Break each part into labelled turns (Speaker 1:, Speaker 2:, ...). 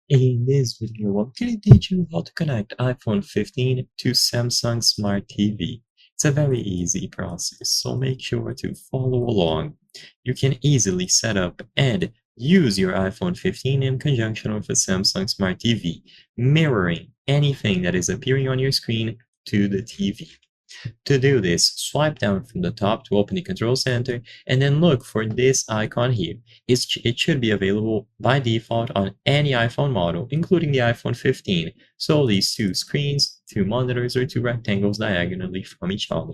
Speaker 1: In this video, I'm going to teach you how to connect iPhone 15 to Samsung Smart TV. It's a very easy process, so make sure to follow along. You can easily set up and use your iPhone 15 in conjunction with a Samsung Smart TV, mirroring anything that is appearing on your screen to the TV. To do this, swipe down from the top to open the control center and then look for this icon here. It should be available by default on any iPhone model, including the iPhone 15. So these two screens, two monitors, or two rectangles diagonally from each other.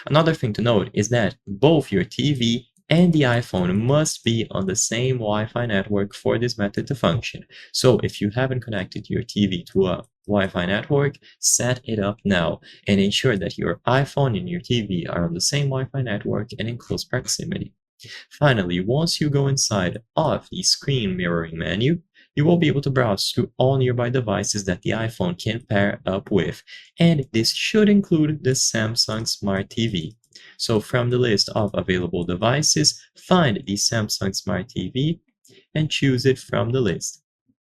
Speaker 1: Another thing to note is that both your TV and the iPhone must be on the same Wi-Fi network for this method to function. So if you haven't connected your TV to a Wi-Fi network, set it up now and ensure that your iPhone and your TV are on the same Wi-Fi network and in close proximity. Finally, once you go inside of the screen mirroring menu, you will be able to browse through all nearby devices that the iPhone can pair up with, and this should include the Samsung Smart TV. So from the list of available devices, find the Samsung Smart TV and choose it from the list.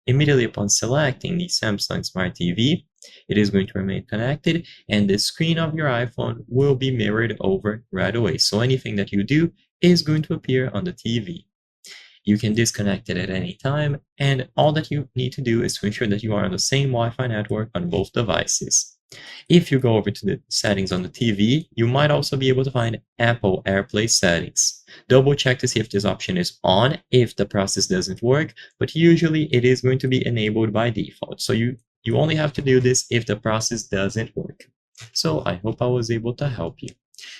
Speaker 1: Immediately upon selecting the Samsung Smart TV, it is going to remain connected and the screen of your iPhone will be mirrored over right away. So anything that you do is going to appear on the TV. You can disconnect it at any time, and all that you need to do is to ensure that you are on the same Wi-Fi network on both devices. If you go over to the settings on the TV, you might also be able to find Apple AirPlay settings. Double check to see if this option is on if the process doesn't work, but usually it is going to be enabled by default. So you only have to do this if the process doesn't work. So I hope I was able to help you.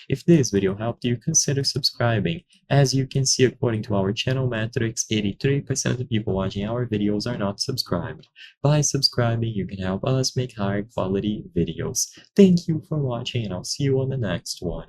Speaker 1: If this video helped you, consider subscribing. As you can see, according to our channel metrics, 83% of the people watching our videos are not subscribed. By subscribing, you can help us make higher quality videos. Thank you for watching, and I'll see you on the next one.